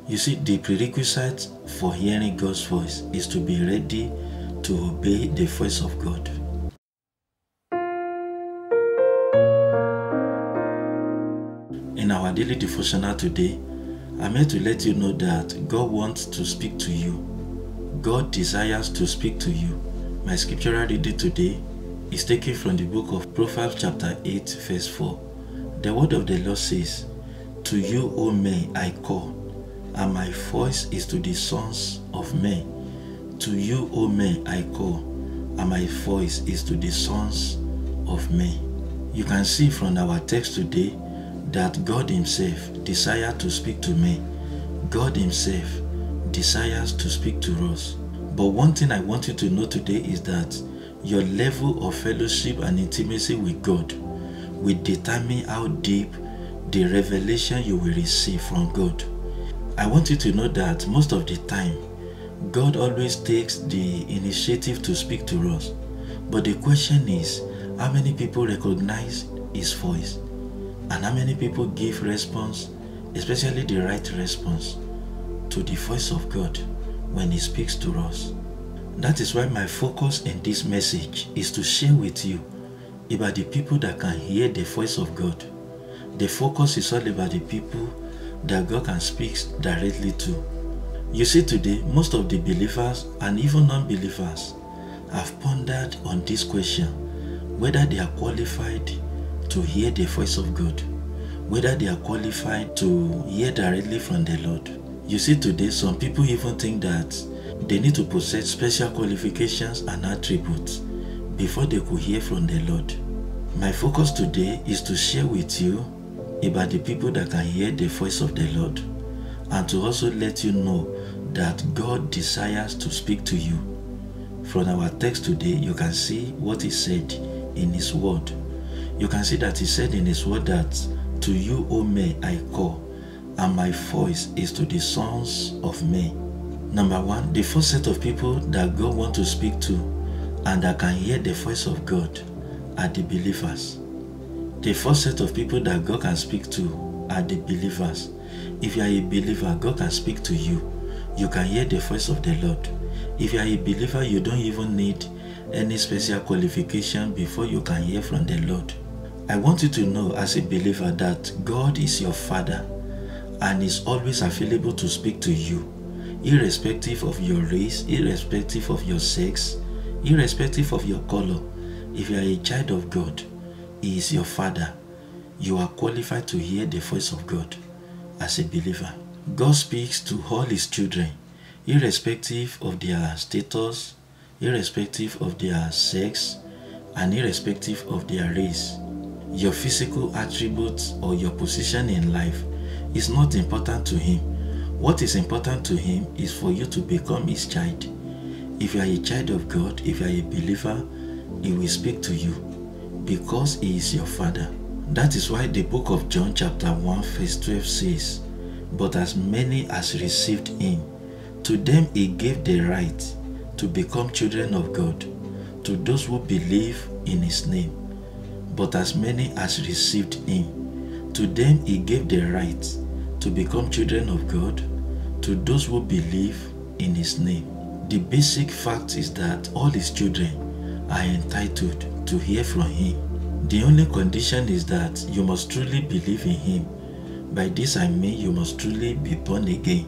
You see, the prerequisite for hearing God's voice is to be ready to obey the voice of God. In our daily devotional today, I'm here to let you know that God wants to speak to you. God desires to speak to you. My scriptural reading today is taken from the book of Proverbs chapter 8 verse 4. The word of the Lord says, "To you, O men, I call, and my voice is to the sons of men. To you, O men, I call, and my voice is to the sons of men." You can see from our text today that God Himself desires to speak to men. God Himself desires to speak to us. But one thing I want you to know today is that your level of fellowship and intimacy with God will determine how deep the revelation you will receive from God. I want you to know that most of the time, God always takes the initiative to speak to us. But the question is, how many people recognize His voice? And how many people give response, especially the right response, to the voice of God when He speaks to us? That is why my focus in this message is to share with you about the people that can hear the voice of God. The focus is all about the people that God can speak directly to. You see, today, most of the believers and even non-believers have pondered on this question, whether they are qualified to hear the voice of God, whether they are qualified to hear directly from the Lord. You see, today, some people even think that they need to possess special qualifications and attributes before they could hear from the Lord. My focus today is to share with you about the people that can hear the voice of the Lord, and to also let you know that God desires to speak to you. From our text today, you can see what He said in His word. You can see that He said in His word that, "To you, O men, I call, and my voice is to the sons of men." Number one, the first set of people that God wants to speak to and that can hear the voice of God are the believers. The first set of people that God can speak to are the believers. If you are a believer, God can speak to you. You can hear the voice of the Lord. If you are a believer, you don't even need any special qualification before you can hear from the Lord. I want you to know as a believer that God is your Father and is always available to speak to you, irrespective of your race, irrespective of your sex, irrespective of your color. If you are a child of God, He is your Father. You are qualified to hear the voice of God as a believer. God speaks to all His children, irrespective of their status, irrespective of their sex, and irrespective of their race. Your physical attributes or your position in life is not important to Him. What is important to Him is for you to become His child. If you are a child of God, if you are a believer, He will speak to you because He is your Father. That is why the book of John chapter 1 verse 12 says, "But as many as received Him, to them He gave the right to become children of God, to those who believe in His name." But as many as received Him, to them He gave the right to become children of God, to those who believe in His name. The basic fact is that all His children are entitled to hear from Him. The only condition is that you must truly believe in Him. By this I mean you must truly be born again.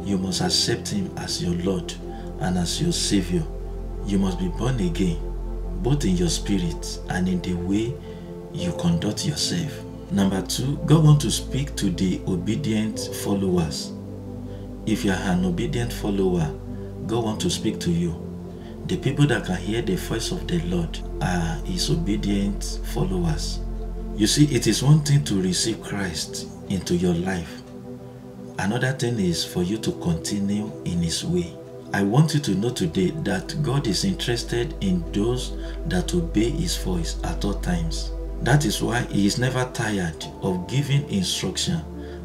You must accept Him as your Lord and as your Savior. You must be born again, both in your spirit and in the way you conduct yourself. Number two, God wants to speak to the obedient followers. If you are an obedient follower, God wants to speak to you. The people that can hear the voice of the Lord are His obedient followers. You see, it is one thing to receive Christ into your life. Another thing is for you to continue in His way. I want you to know today that God is interested in those that obey His voice at all times. That is why He is never tired of giving instruction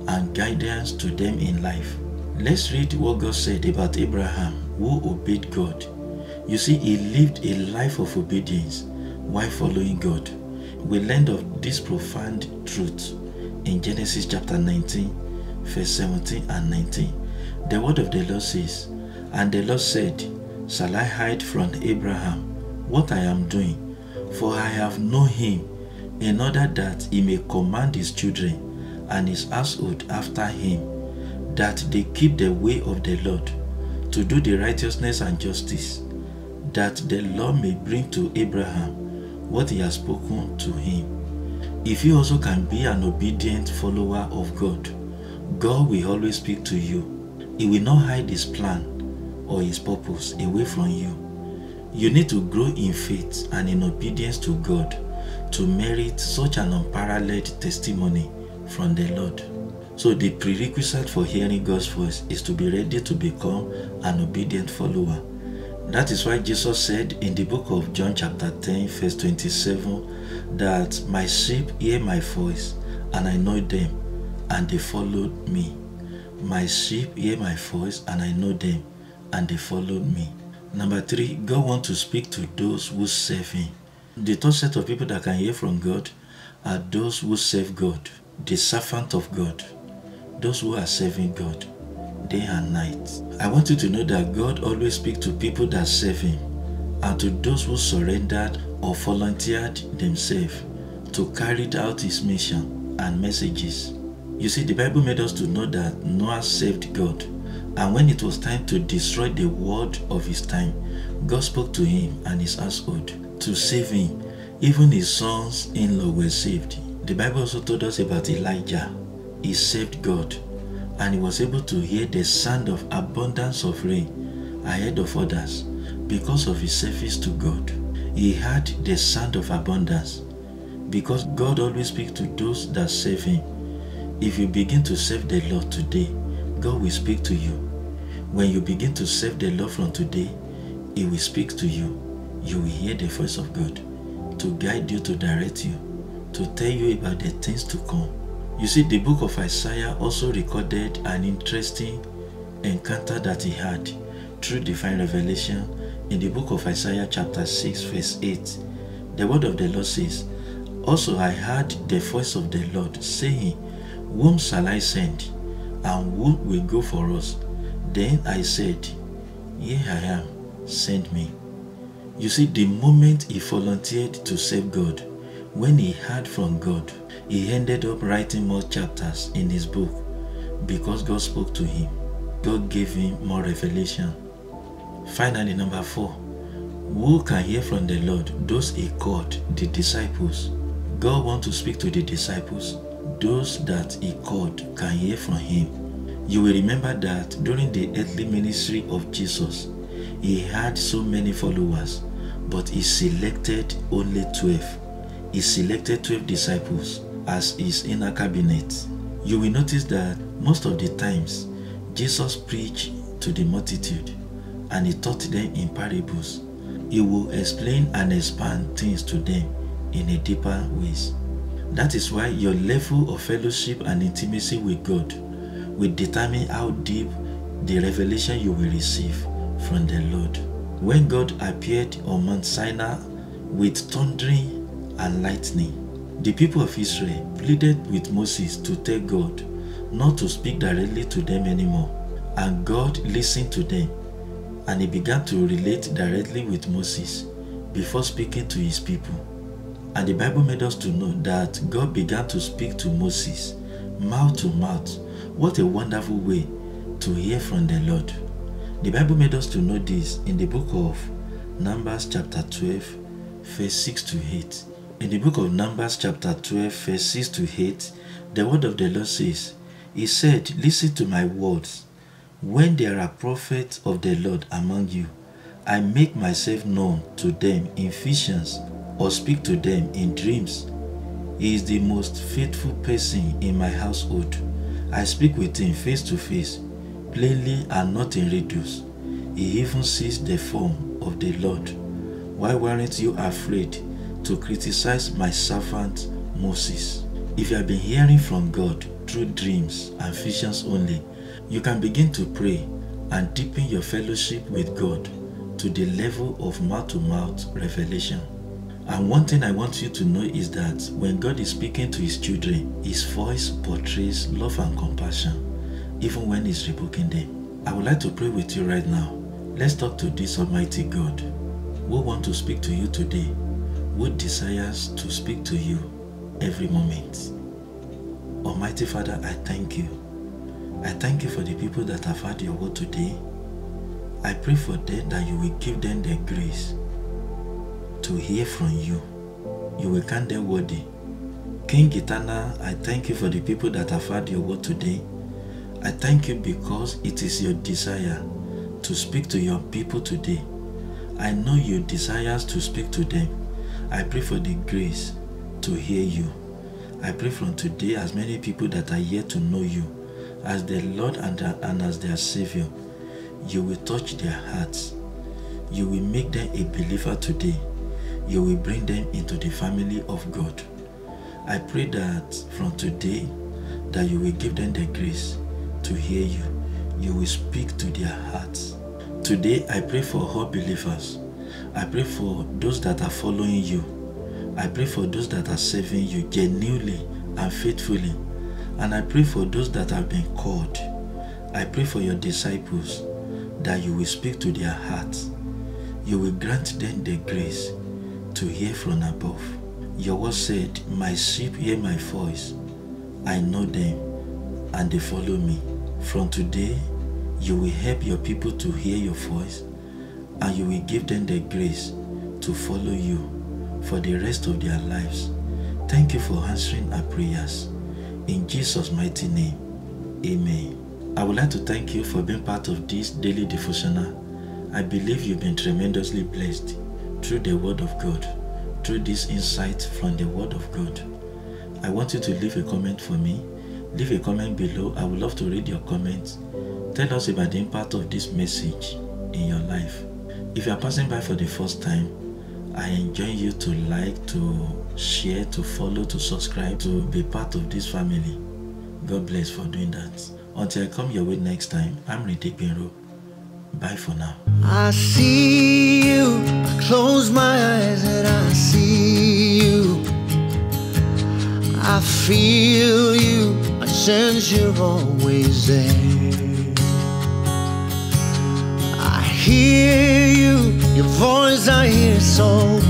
and guidance to them in life. Let's read what God said about Abraham, who obeyed God. You see, he lived a life of obedience while following God. We learned of this profound truth in Genesis chapter 19, verse 17 and 19. The word of the Lord says, "And the Lord said, Shall I hide from Abraham what I am doing? For I have known him, in order that he may command his children and his household after him, that they keep the way of the Lord, to do the righteousness and justice, that the Lord may bring to Abraham what he has spoken to him." If you also can be an obedient follower of God, God will always speak to you. He will not hide his plan or his purpose away from you. You need to grow in faith and in obedience to God to merit such an unparalleled testimony from the Lord. So the prerequisite for hearing God's voice is to be ready to become an obedient follower. That is why Jesus said in the book of John chapter 10 verse 27 that my sheep hear my voice, and I know them, and they followed me. My sheep hear my voice, and I know them, and they followed me. Number 3, God wants to speak to those who serve him. The third set of people that can hear from God are those who serve God, the servant of God, those who are serving God day and night. I want you to know that God always speaks to people that serve him and to those who surrendered or volunteered themselves to carry out his mission and messages. You see, the Bible made us to know that Noah served God, and when it was time to destroy the world of his time, God spoke to him and his household to save him. Even his sons-in-law were saved. The Bible also told us about Elijah. He served God, and he was able to hear the sound of abundance of rain ahead of others because of his service to God. He heard the sound of abundance because God always speaks to those that serve him. If you begin to serve the Lord today, God will speak to you. When you begin to serve the Lord from today, he will speak to you. You will hear the voice of God to guide you, to direct you, to tell you about the things to come. You see, the book of Isaiah also recorded an interesting encounter that he had through divine revelation in the book of Isaiah chapter 6 verse 8. The word of the Lord says, "Also I heard the voice of the Lord saying, Whom shall I send? And who will go for us? Then I said, Here I am, send me." You see, the moment he volunteered to serve God, when he heard from God, he ended up writing more chapters in his book because God spoke to him. God gave him more revelation. Finally, number 4, who can hear from the Lord? Those he called, the disciples. God wants to speak to the disciples. Those that he called can hear from him. You will remember that during the earthly ministry of Jesus, he had so many followers, but he selected only 12. He selected 12 disciples as his inner cabinet. You will notice that most of the times, Jesus preached to the multitude and he taught them in parables. He will explain and expand things to them in a deeper ways. That is why your level of fellowship and intimacy with God will determine how deep the revelation you will receive from the Lord. When God appeared on Mount Sinai with thundering and lightning, the people of Israel pleaded with Moses to tell God not to speak directly to them anymore, and God listened to them, and he began to relate directly with Moses before speaking to his people. And the Bible made us to know that God began to speak to Moses mouth to mouth. What a wonderful way to hear from the Lord. The Bible made us to know this in the book of Numbers chapter 12 verse 6 to 8. In the book of Numbers chapter 12 verse 6 to 8, the word of the Lord says, he said, "Listen to my words. When there are prophets of the Lord among you, I make myself known to them in visions or speak to them in dreams. He is the most faithful person in my household. I speak with him face to face, plainly and not in riddles. He even sees the form of the Lord. Why weren't you afraid to criticize my servant Moses?" If you have been hearing from God through dreams and visions only, you can begin to pray and deepen your fellowship with God to the level of mouth-to-mouth revelation. And one thing I want you to know is that when God is speaking to his children, his voice portrays love and compassion. even when He's rebuking them. I would like to pray with you right now. Let's talk to this Almighty God who wants to speak to you today, who desires to speak to you every moment. Almighty Father, I thank you. I thank you for the people that have heard your word today. I pray for them that you will give them the grace to hear from you. You will count them worthy. King Eternal, I thank you for the people that have heard your word today. I thank you because it is your desire to speak to your people today. I know your desires to speak to them. I pray for the grace to hear you. I pray from today, as many people that are yet to know you as their Lord and as their Savior, you will touch their hearts. You will make them a believer today. You will bring them into the family of God. I pray that from today, that you will give them the grace to hear you. You will speak to their hearts. Today, I pray for all believers. I pray for those that are following you. I pray for those that are serving you genuinely and faithfully. And I pray for those that have been called. I pray for your disciples that you will speak to their hearts. You will grant them the grace to hear from above. Your word said, my sheep hear my voice. I know them and they follow me. From today, you will help your people to hear your voice, and you will give them the grace to follow you for the rest of their lives. Thank you for answering our prayers. In Jesus' mighty name, amen. I would like to thank you for being part of this daily devotional. I believe you've been tremendously blessed through the Word of God, through this insight from the Word of God. I want you to leave a comment for me. Leave a comment below. I would love to read your comments. Tell us about the impact of this message in your life. If you are passing by for the first time, I enjoin you to like, to share, to follow, to subscribe, to be part of this family. God bless for doing that. Until I come your way next time, I'm Rinde Gbenro. Bye for now. I see you, I close my eyes and I see you. I feel you, I sense you're always there. I hear you, your voice I hear so